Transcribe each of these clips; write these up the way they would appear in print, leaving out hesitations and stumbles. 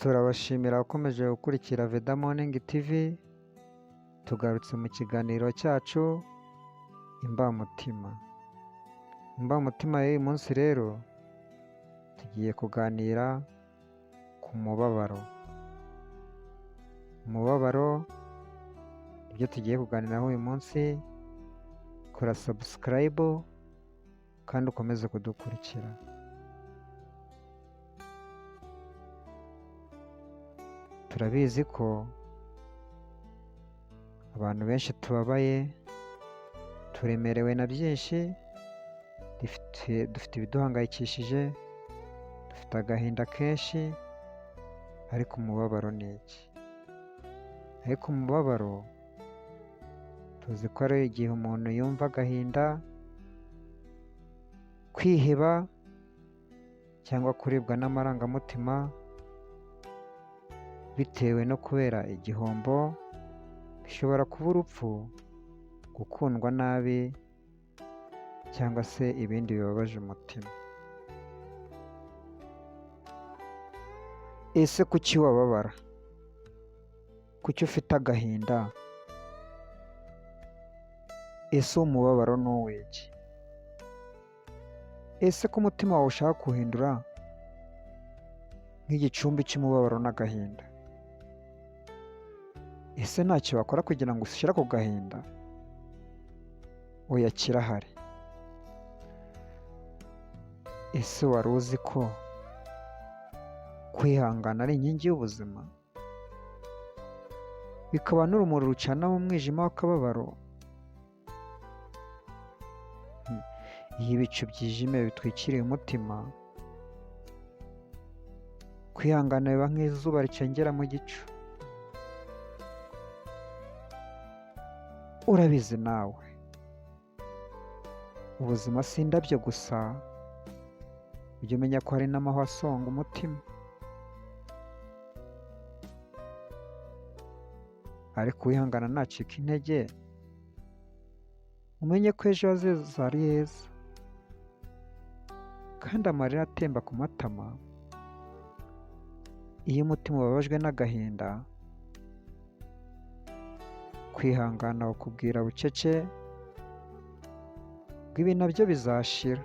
Turabashimira abakomeje gukurikira Veda Morning TV, tugarutse mu kiganiro cyacu Imbamutima. Imbamutima y'uyu munsi rero tugiye kuganira ku mubabaro. Umubabaro nibyo tugiye kuganiraho uyu munsi. Kora subscribe kandi ukomeze kudukurikira. Turabizi ko abantu benshi tubabaye, turemerewe na byinshi, dufite ibiduhangayikishije, dufite agahinda kenshi, ariko umubabaro ni iki? Ariko umubabaro tuzi ko ari igihe umuntu yumva agahinda, kwiheba cyangwa kuribwa n'amarangamutima bitewe no kubera igihombo, bishobora kuba urupfu, gukundwa nabi cyangwa se ibindi bibabaje umutima. Ese kuki wababara? Kuki ufite agahinda? Ese umubabaro ni uw'iki? Ese ko umutima wawe ushaka kuwuhindura nk'igicumbi cy'umubabaro n'agahinda? Ese ntacyo wakora kugira ngo ushyire ako gahinda? Oya, kirahari. Ese wari uzi ko kwihangana ari inkingi y'ubuzima, bikaba n'urumuri rucana mu mwijima w'akababaro? Iyo ibicu byijimye bitwikiriye umutima, kwihangana biba nk'izuba ricengera mu gicu. Urabizi nawe, ubuzima si indabyo gusa, ujye umenya ko hari n'amahwa asonga umutima. Ariko wihangana ntacike intege, umenye ko ejo hazaza ari heza, kandi amarira atemba ku matama iyo umutima ubabajwe n'agahinda. Kwihangana ukubwira bucece ngo ibi nabyo bizashira.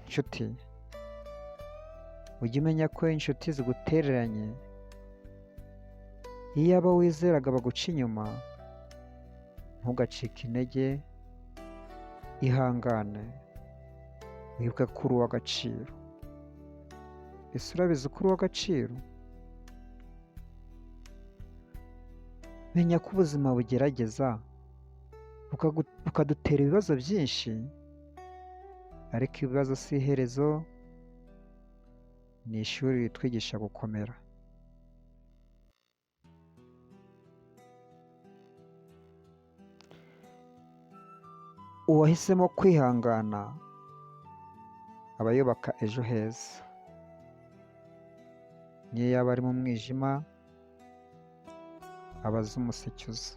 Nshuti, ujye umenya ko inshuti zigutereranye, iyo abo wizeraga baguca inyuma, ntugacike intege, ihangane, wibuke ko uri uw'agaciro. Ese urabizi ko uri uw'agaciro? Menya ko ubuzima bugerageza bukadutera ibibazo byinshi, ariko ibibazo si iherezo, ni ishuri ritwigisha gukomera. Uwahisemo kwihangana aba yubaka ejo heza, niyo yaba ari mu mwijima, aba azi umusecyuzo.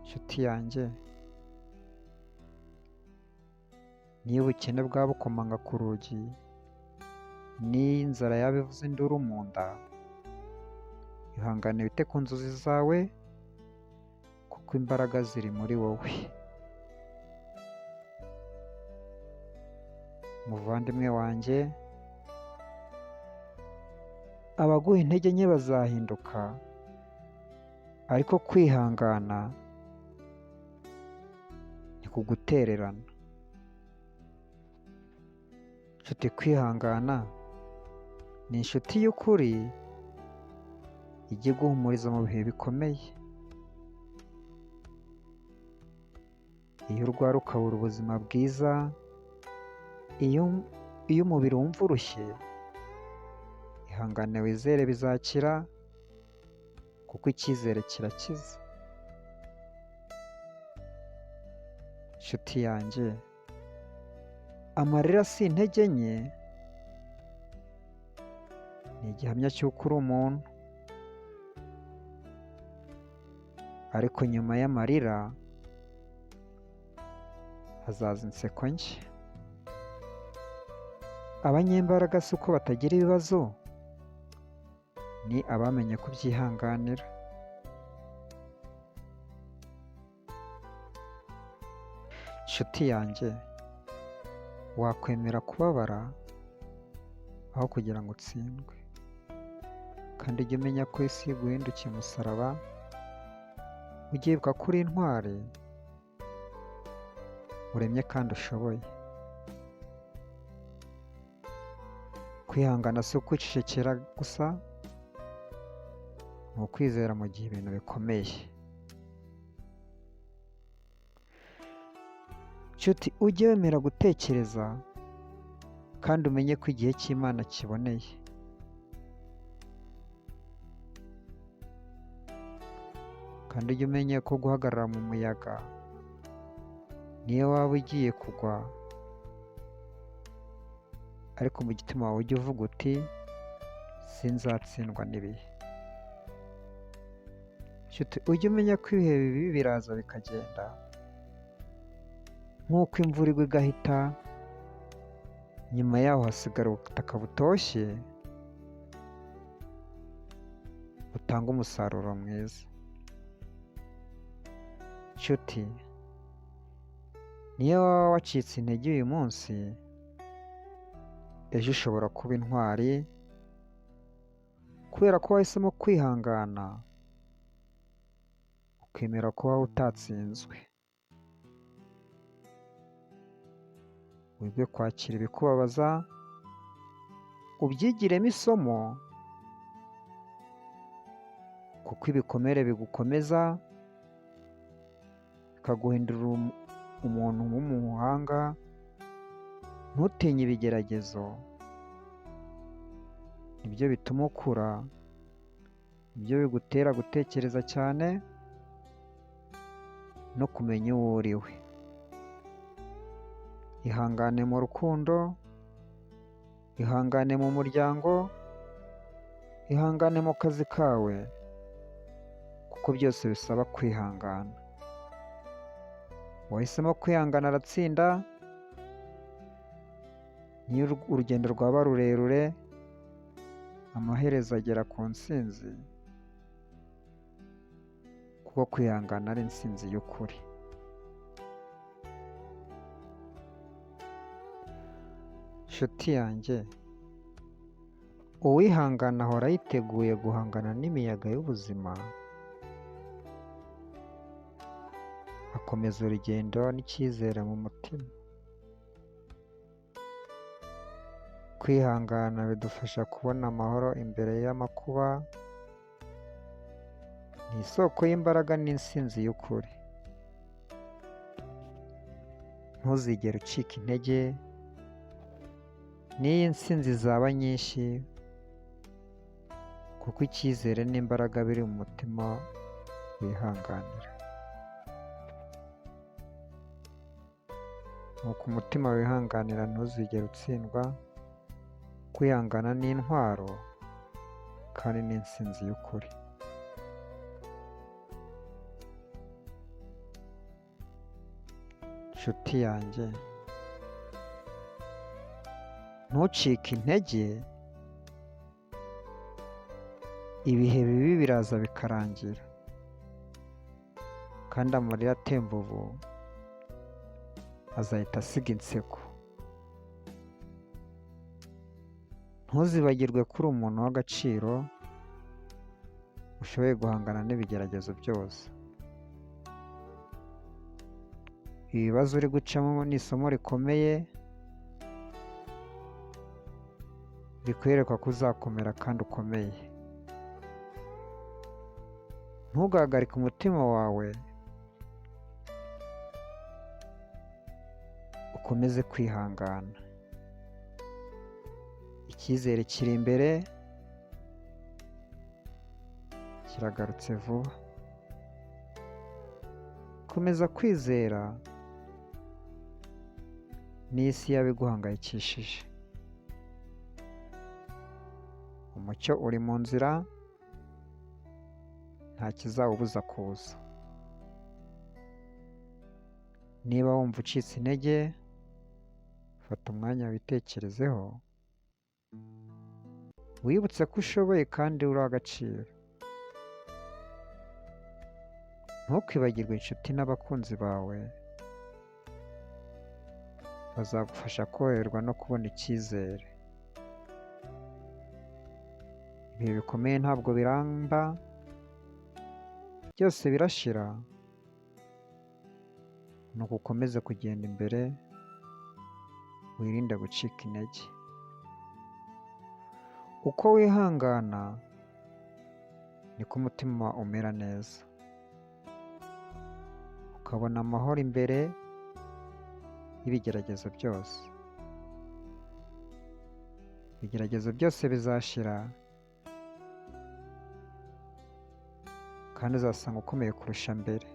Nshuti yanjye, niyo ubukene bwaba bukomanga ku rugi, niyo inzara yaba ivuza induru mu nda, ihangane wite ku nzozi zawe, kuko imbaraga ziri muri wowe. Muvandimwe wanjye, abaguha intege nke bazahinduka, ariko kwihangana ni kugutererana. Nshuti, kwihangana ni inshuti y'ukuri, ijya iguhumuriza mu bihe bikomeye. Iyo urwara ukabura ubuzima bwiza, iyo umubiri wumva urushye, ihangane wizere bizakira, kuko icyizere kirakiza. Nshuti yanjye, amarira si intege nke, ni igihamya cy'uko uri umuntu. ariko nyuma y'amarira hazaza inseko nshya. abanyembaraga si uko batagira ibibazo, ni abamenye kubyihanganira. Nshuti yanjye, wakwemera kubabara aho kugira ngo utsindwe, kandi ujye umenya ko isi iguhindukiye umusaraba, ugibuka ko uri intwari, uremye kandi ushoboye. Kwihangana si ukwicecekera gusa, ni ukwizera mu gihe ibintu bikomeye. Nshuti, ujye wemera gutekereza kandi umenye ko igihe cy'Imana kiboneye. Kandi ujye umenya ko guhagarara mu muyaga, niyo waba ugiye kugwa, ariko mu mutima wawe ujye uvuga uti sinzatsindwa n'ibihe. Nshuti, ujye umenya ko ibihe bibi biraza bikagenda, nk'uko imvura igwa igahita, nyuma yaho hasigara ubutaka butoshye butanga umusaruro mwiza. Nshuti, niyo waba wacitse intege uyu munsi, ejo ushobora kuba intwari, kubera ko wahisemo kwihangana, ukemera ko waba utatsinzwe. Wige kwakira ibikubabaza, ubyigiremo isomo, kuko ibikomere bigukomeza, bikaguhindura umuntu w'umuhanga. Ntutinye ibigeragezo, nibyo bituma ukura, nibyo bigutera gutekereza cyane no kumenya uwo uri we. Ihangane mu rukundo, ihangane mu muryango, ihangane mu kazi kawe, kuko byose bisaba kwihangana. Uwahisemo kwihangana aratsinda, niyo urugendo rwaba rurerure, amaherezo agera ku ntsinzi, kuko kwihangana ari intsinzi y'ukuri. Nshuti yanjye, uwihangana ahora yiteguye guhangana n'imiyaga y'ubuzima, akomeza urugendo n'icyizere mu mutima. Kwihangana bidufasha kubona amahoro imbere y'amakuba, ni isoko y'imbaraga n'intsinzi y'ukuri. Ntuzigere ucika intege, n'iyo intsinzi zaba nyinshi, kuko icyizere n'imbaraga biri mu mutima wihanganira. Nuko umutima wihanganira ntuzigere utsindwa. Kwihangana ni intwaro, kandi ni intsinzi y'ukuri. Nshuti yanjye, ntucike intege, ibihe bibi biraza bikarangira, kandi amarira atemba ubu azahita asiga inseko. Ntuzibagirwe ko uri umuntu w'agaciro, ushoboye guhangana n'ibigeragezo byose. Ibibazo uri gucamo ni isomo rikomeye, rikwereka ko uzakomera kandi ukomeye. Ntugahagarike umutima wawe, ukomeze kwihangana. Icyizere kiri imbere, kiragarutse vuba. Komeza kwizera, n'isi yaba iguhangayikishije. Umucyo uri mu nzira, nta kizawubuza kuza. Niba wumva ucitse intege, fata umwanya witekerezeho, wibutse ko ushoboye kandi uri agaciro. Ntukibagirwe inshuti n'abakunzi bawe, bazagufasha koroherwa no kubona icyizere. Ibihe bikomeye ntabwo biramba, byose birashira. Nuko ukomeze kugenda imbere, wirinde gucika intege. Uko wihangana niko umutima umera neza, ukabona amahoro imbere y'ibigeragezo byose. Ibigeragezo byose bizashira, kandi uzasanga ukomeye kurusha mbere.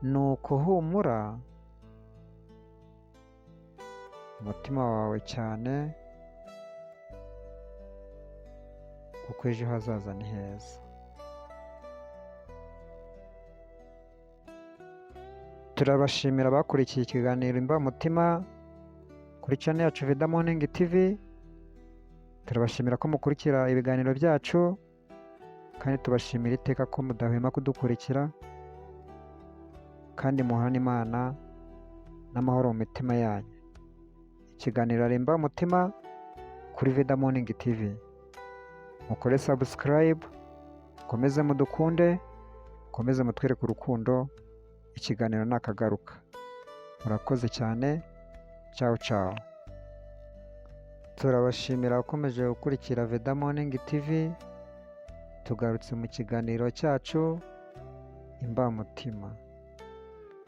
Nuko humura umutima wawe cyane, kuko ejo hazaza ni heza. Turabashimira abakurikiye ikiganiro Imbamutima kuri channel yacu Vida Morning TV. Turabashimira ko mukurikira ibiganiro byacu, kandi tubashimira iteka ko mudahwema kudukurikira, kandi muhorane Imana n'amahoro mu mitima yanyu. Ikiganiro ari Imbamutima kuri Vida Morning TV. Mukore subscribe, mukomeze mudukunde, mukomeze mutwereke urukundo. Ikiganiro nakagaruka. Murakoze cyane. Ciao ciao. Turabashimira abakomeje gukurikira Vida Morning TV. Tugarutse mu kiganiro cyacu Imbamutima.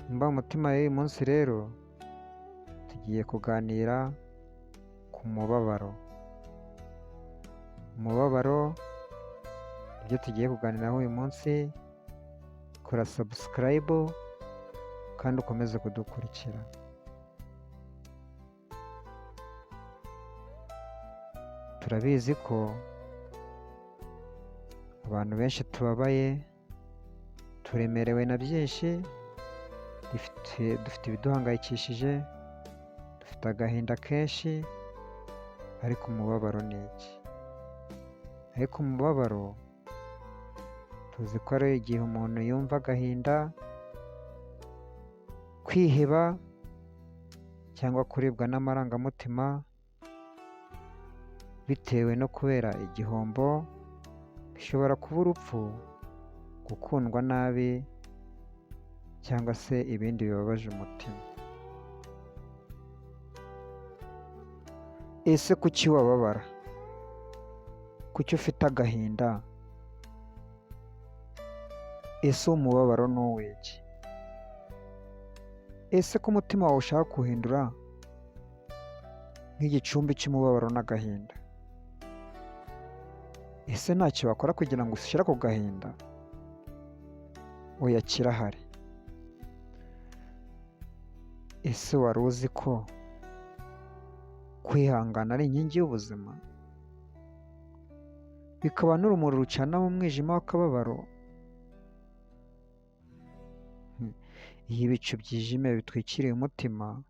Imbamutima y'uyu munsi rero tugiye kuganira ku mubabaro. Umubabaro ibyo tugiye kuganiraho uyu munsi. Kora subscribe kandi ukomeze kudukurikira. Turabizi ko abantu benshi tubabaye, turemerewe na byinshi, dufite ibiduhangayikishije, dufite agahinda kenshi, ariko umubabaro ni iki? Ariko umubabaro tuzi ko ari igihe umuntu yumva agahinda, kwiheba, cyangwa kuribwa n'amarangamutima bitewe no kubera igihombo. Bishobora kuba urupfu, gukundwa nabi, cyangwa se ibindi bibabaje umutima. Ese kuki wababara? Kuki ufite agahinda? Ese umubabaro ni uw'iki? Ese ko umutima wawe ushaka kuwuhindura nk'igicumbi cy'umubabaro n'agahinda? Ese ntacyo wakora kugira ngo ushyire ako gahinda? Oya, kirahari. Ese wari uzi ko kwihangana ari inkingi y'ubuzima, bikaba n'urumuri rucana mu mwijima w'akababaro? Iyo ibicu byijimye bitwikiriye umutima,